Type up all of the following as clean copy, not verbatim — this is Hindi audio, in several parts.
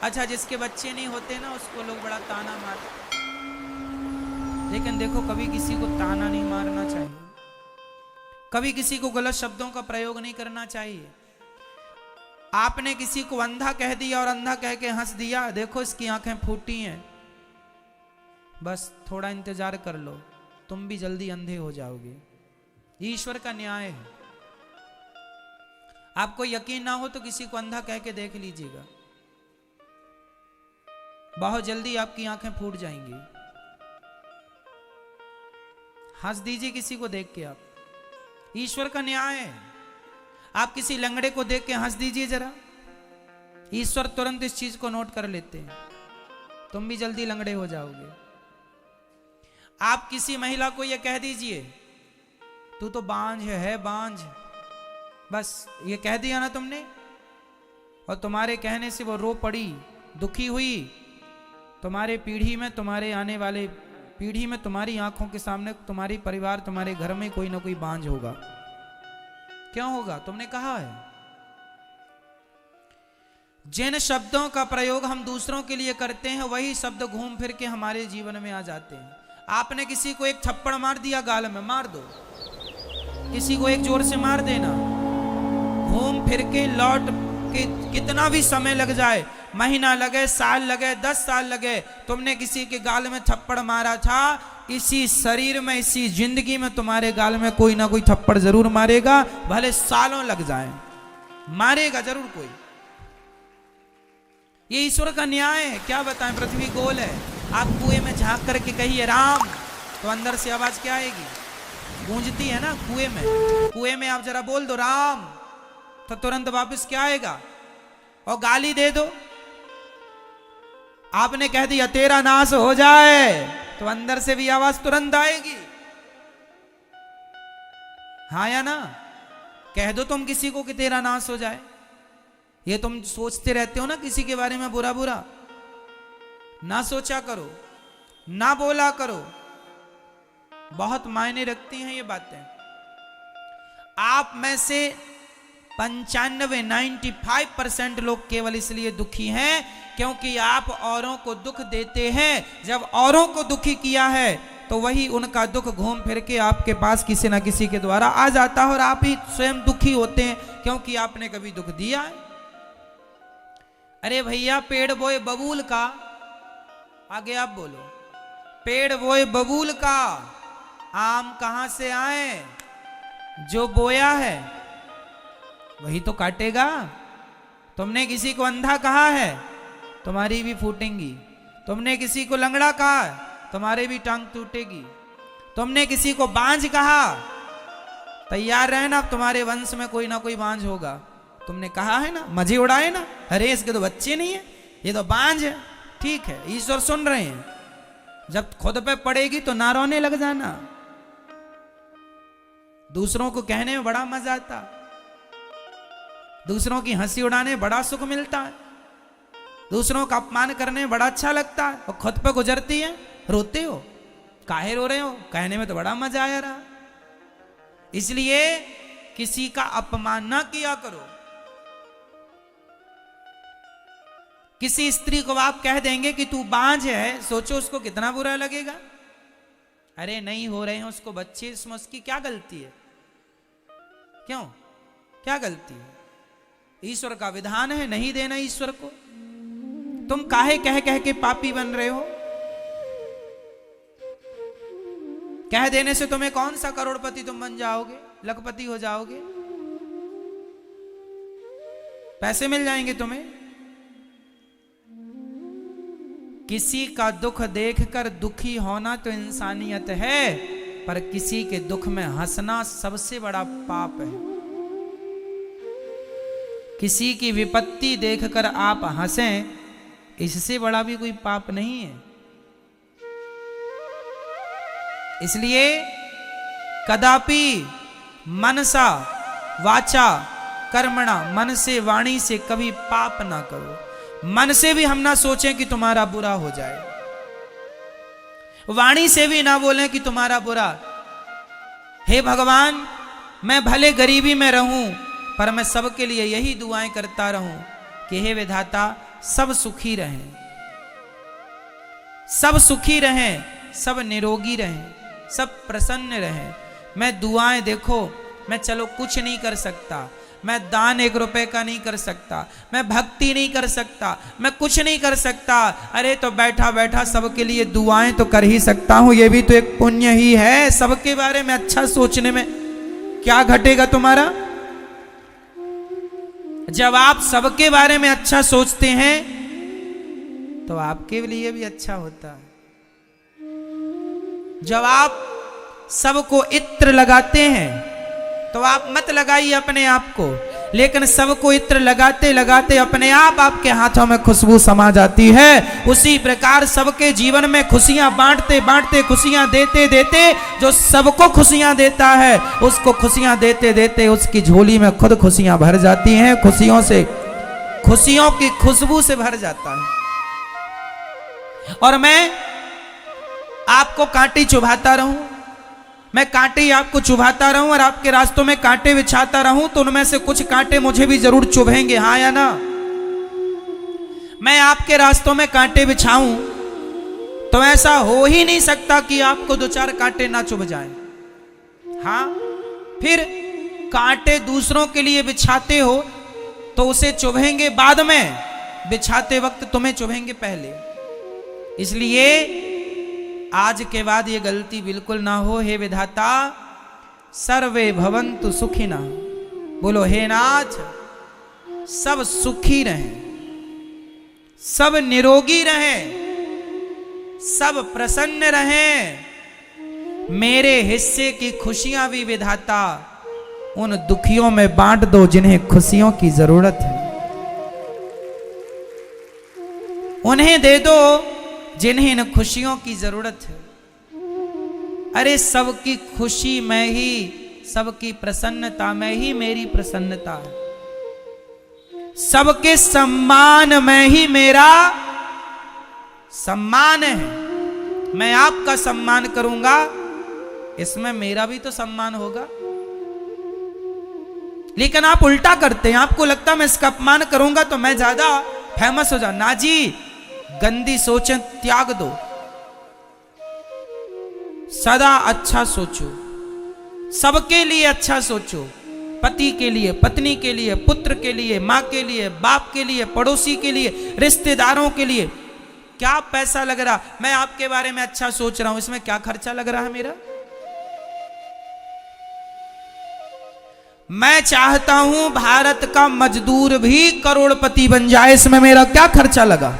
अच्छा, जिसके बच्चे नहीं होते ना उसको लोग बड़ा ताना मारते, लेकिन देखो कभी किसी को ताना नहीं मारना चाहिए, कभी किसी को गलत शब्दों का प्रयोग नहीं करना चाहिए। आपने किसी को अंधा कह दिया और अंधा कह के हंस दिया, देखो इसकी आंखें फूटी हैं, बस थोड़ा इंतजार कर लो, तुम भी जल्दी अंधे हो जाओगे। ईश्वर का न्याय है। आपको यकीन ना हो तो किसी को अंधा कह के देख लीजिएगा, बहुत जल्दी आपकी आंखें फूट जाएंगी। हंस दीजिए किसी को देख के, आप, ईश्वर का न्याय है। आप किसी लंगड़े को देख के हंस दीजिए जरा, ईश्वर तुरंत इस चीज को नोट कर लेते हैं, तुम भी जल्दी लंगड़े हो जाओगे। आप किसी महिला को यह कह दीजिए तू तो बांझ है बांझ, बस ये कह दिया ना तुमने, और तुम्हारे कहने से वो रो पड़ी, दुखी हुई, तुम्हारे पीढ़ी में, तुम्हारे आने वाले पीढ़ी में, तुम्हारी आंखों के सामने तुम्हारी परिवार, तुम्हारे घर में कोई ना कोई बांझ होगा। क्यों होगा? तुमने कहा है। जिन शब्दों का प्रयोग हम दूसरों के लिए करते हैं वही शब्द घूम फिर के हमारे जीवन में आ जाते हैं। आपने किसी को एक थप्पड़ मार दिया गाल में, मार दो, किसी को एक जोर से मार देना, घूम फिर के लौट के कितना भी समय लग जाए, महीना लगे, साल लगे, 10 साल लगे, तुमने किसी के गाल में थप्पड़ मारा था, इसी शरीर में, इसी जिंदगी में तुम्हारे गाल में कोई ना कोई थप्पड़ जरूर मारेगा, भले सालों लग जाए, मारेगा जरूर कोई। ये ईश्वर का न्याय है। क्या बताएं, पृथ्वी गोल है। आप कुएं में झांक करके कहिए राम, तो अंदर से आवाज क्या आएगी? गूंजती है ना कुएं में। कुएं में आप जरा बोल दो राम, तो तुरंत वापस क्या आएगा? और गाली दे दो, आपने कह दिया तेरा नाश हो जाए, तो अंदर से भी आवाज तुरंत आएगी। हाँ या ना? कह दो तुम किसी को कि तेरा नाश हो जाए, ये तुम सोचते रहते हो ना किसी के बारे में बुरा बुरा, ना सोचा करो, ना बोला करो, बहुत मायने रखती हैं ये बातें। आप में से 95% लोग केवल इसलिए दुखी हैं क्योंकि आप औरों को दुख देते हैं। जब औरों को दुखी किया है तो वही उनका दुख घूम फिर के आपके पास किसी ना किसी के द्वारा आ जाता है, और आप ही स्वयं दुखी होते हैं क्योंकि आपने कभी दुख दिया है। अरे भैया, पेड़ बोए बबूल का, आगे आप बोलो, पेड़ बोए बबूल का, आम कहां से आए? जो बोया है वही तो काटेगा। तुमने किसी को अंधा कहा है, तुम्हारी भी फूटेंगी। तुमने किसी को लंगड़ा कहा, तुम्हारे भी टांग टूटेगी। तुमने किसी को बांझ कहा, तैयार रहना, तुम्हारे वंश में कोई ना कोई बांझ होगा। तुमने कहा है ना, मजे उड़ाए ना, अरे इसके तो बच्चे नहीं है, ये तो बांझ है। ठीक है, ईश्वर सुन रहे हैं, जब खुद पे पड़ेगी तो ना रोने लग जाना। दूसरों को कहने में बड़ा मजा आता, दूसरों की हंसी उड़ाने में बड़ा सुख मिलता है, दूसरों का अपमान करने में बड़ा अच्छा लगता है, और खुद पे गुजरती है, रोते हो, काहे रो रहे हो? कहने में तो बड़ा मजा आया रहा। इसलिए किसी का अपमान ना किया करो। किसी स्त्री को आप कह देंगे कि तू बांझ है, सोचो उसको कितना बुरा लगेगा। अरे नहीं हो रहे हैं उसको बच्चे, इसमें उसकी क्या गलती है? क्यों, क्या गलती है? ईश्वर का विधान है नहीं देना ईश्वर को। तुम काहे कह कह के पापी बन रहे हो? कह देने से तुम्हें कौन सा करोड़पति तुम बन जाओगे, लखपति हो जाओगे, पैसे मिल जाएंगे तुम्हें। किसी का दुख देखकर दुखी होना तो इंसानियत है, पर किसी के दुख में हंसना सबसे बड़ा पाप है। किसी की विपत्ति देखकर आप हंसें, इससे बड़ा भी कोई पाप नहीं है। इसलिए कदापि मनसा वाचा कर्मणा, मन से वाणी से कभी पाप ना करो। मन से भी हम ना सोचें कि तुम्हारा बुरा हो जाए, वाणी से भी ना बोलें कि तुम्हारा बुरा। हे भगवान, मैं भले गरीबी में रहूं पर मैं सबके लिए यही दुआएं करता रहूं कि हे विधाता, सब सुखी रहें, सब सुखी रहें, सब निरोगी रहें, सब प्रसन्न रहें। मैं दुआएं देखो, मैं चलो कुछ नहीं कर सकता, मैं दान 1 रुपए का नहीं कर सकता, मैं भक्ति नहीं कर सकता, मैं कुछ नहीं कर सकता, अरे तो बैठा बैठा सबके लिए दुआएं तो कर ही सकता हूं, ये भी तो एक पुण्य ही है। सबके बारे में अच्छा सोचने में क्या घटेगा तुम्हारा? जब आप सबके बारे में अच्छा सोचते हैं तो आपके लिए भी अच्छा होता है। जब आप सबको इत्र लगाते हैं तो आप मत लगाइए अपने आप को, लेकिन सबको इत्र लगाते लगाते अपने आप आपके हाथों में खुशबू समा जाती है। उसी प्रकार सबके जीवन में खुशियां बांटते बांटते, खुशियां देते देते, जो सबको खुशियां देता है उसको खुशियां देते देते उसकी झोली में खुद खुशियां भर जाती हैं, खुशियों से, खुशियों की खुशबू से भर जाता है। और मैं आपको कांटे चुभाता रहूं, मैं कांटे आपको चुभाता रहूं और आपके रास्तों में कांटे बिछाता रहूं तो उनमें से कुछ कांटे मुझे भी जरूर चुभेंगे, हाँ या ना? मैं आपके रास्तों में कांटे बिछाऊं तो ऐसा हो ही नहीं सकता कि आपको 2-4 कांटे ना चुभ जाएं। हाँ, फिर कांटे दूसरों के लिए बिछाते हो तो उसे चुभेंगे बाद में, बिछाते वक्त तुम्हें चुभेंगे पहले। इसलिए आज के बाद ये गलती बिल्कुल ना हो। हे विधाता, सर्वे भवन्तु सुखिनः, बोलो हे नाथ, सब सुखी रहें, सब निरोगी रहें, सब प्रसन्न रहें। मेरे हिस्से की खुशियां भी विधाता उन दुखियों में बांट दो जिन्हें खुशियों की जरूरत है, उन्हें दे दो जिन्हें इन खुशियों की जरूरत है। अरे सबकी खुशी में ही, सबकी प्रसन्नता में ही मेरी प्रसन्नता है, सबके सम्मान में ही मेरा सम्मान है। मैं आपका सम्मान करूंगा, इसमें मेरा भी तो सम्मान होगा। लेकिन आप उल्टा करते हैं, आपको लगता है मैं इसका अपमान करूंगा तो मैं ज्यादा फेमस हो जाऊं। ना जी, गंदी सोचें त्याग दो, सदा अच्छा सोचो, सबके लिए अच्छा सोचो, पति के लिए, पत्नी के लिए, पुत्र के लिए, माँ के लिए, बाप के लिए, पड़ोसी के लिए, रिश्तेदारों के लिए। क्या पैसा लग रहा? मैं आपके बारे में अच्छा सोच रहा हूं, इसमें क्या खर्चा लग रहा है मेरा? मैं चाहता हूं भारत का मजदूर भी करोड़पति बन जाए, इसमें मेरा क्या खर्चा लगा?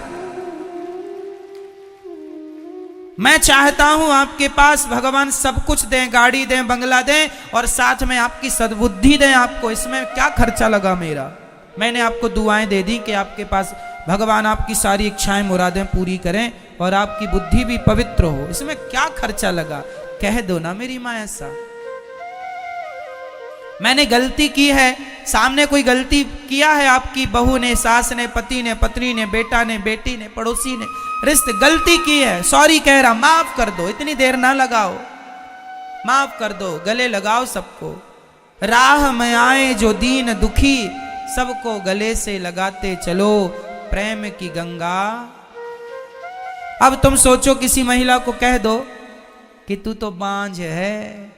मैं चाहता हूं आपके पास भगवान सब कुछ दें, गाड़ी दें, बंगला दें और साथ में आपकी सद्बुद्धि दें आपको, इसमें क्या खर्चा लगा मेरा? मैंने आपको दुआएं दे दी कि आपके पास भगवान आपकी सारी इच्छाएं मुरादें पूरी करें और आपकी बुद्धि भी पवित्र हो, इसमें क्या खर्चा लगा? कह दो ना मेरी मां ऐसा। मैंने गलती की है, सामने कोई गलती किया है, आपकी बहू ने, सास ने, पति ने, पत्नी ने, बेटा ने, बेटी ने, पड़ोसी ने, रिश्ते, गलती की है, सॉरी कह रहा, माफ कर दो, इतनी देर ना लगाओ, माफ कर दो, गले लगाओ सबको। राह में आए जो दीन दुखी, सबको गले से लगाते चलो प्रेम की गंगा। अब तुम सोचो किसी महिला को कह दो कि तू तो बांझ है,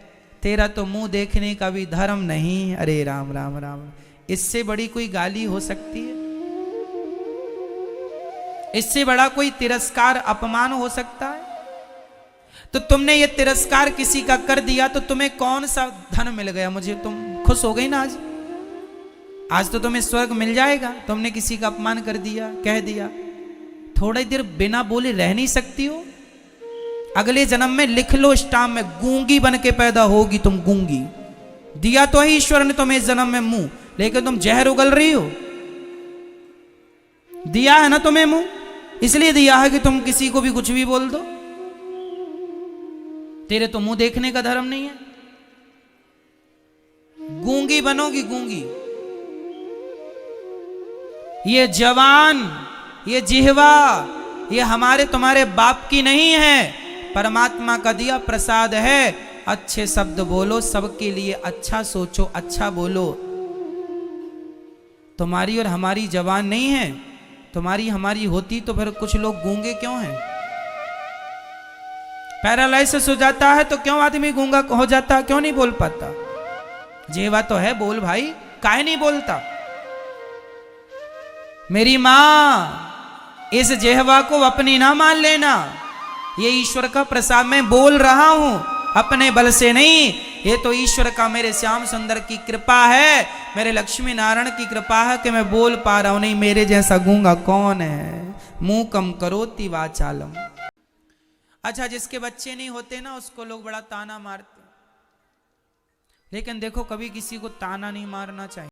तेरा तो मुंह देखने का भी धर्म नहीं। अरे राम राम राम, इससे बड़ी कोई गाली हो सकती है? इससे बड़ा कोई तिरस्कार, अपमान हो सकता है? तो तुमने ये तिरस्कार किसी का कर दिया तो तुम्हें कौन सा धन मिल गया? मुझे तुम खुश हो गई ना आज? आज तो तुम्हें स्वर्ग मिल जाएगा। तुमने किसी का अपमान कर दिया, कह दिया, थोड़ी देर बिना बोले रह नहीं सकती हो? अगले जन्म में लिख लो स्टाम्प में, गूंगी बन के पैदा होगी तुम, गूंगी। दिया तो है ईश्वर ने तुम्हें इस जन्म में मुंह, लेकिन तुम जहर उगल रही हो। दिया है ना तुम्हें मुंह, इसलिए दिया है कि तुम किसी को भी कुछ भी बोल दो। तेरे तो मुंह देखने का धर्म नहीं है, गूंगी बनोगी, गूंगी। ये जवान, ये जिह्वा, ये हमारे तुम्हारे बाप की नहीं है, परमात्मा का दिया प्रसाद है। अच्छे शब्द बोलो, सबके लिए अच्छा सोचो, अच्छा बोलो। तुम्हारी और हमारी जबान नहीं है, तुम्हारी हमारी होती तो फिर कुछ लोग गूंगे क्यों हैं? पैरालाइसिस हो जाता है तो क्यों आदमी गूंगा हो जाता है, क्यों नहीं बोल पाता? जेवा तो है, बोल भाई, काहे नहीं बोलता? मेरी मां, इस जेहवा को अपनी ना मान लेना, ये ईश्वर का प्रसाद, मैं बोल रहा हूं अपने बल से नहीं, ये तो ईश्वर का, मेरे श्याम सुंदर की कृपा है, मेरे लक्ष्मी नारायण की कृपा है कि मैं बोल पा रहा हूं, नहीं मेरे जैसा गूंगा कौन है? मुंह कम करोति वाचालम। अच्छा, जिसके बच्चे नहीं होते ना उसको लोग बड़ा ताना मारते, लेकिन देखो कभी किसी को ताना नहीं मारना चाहिए।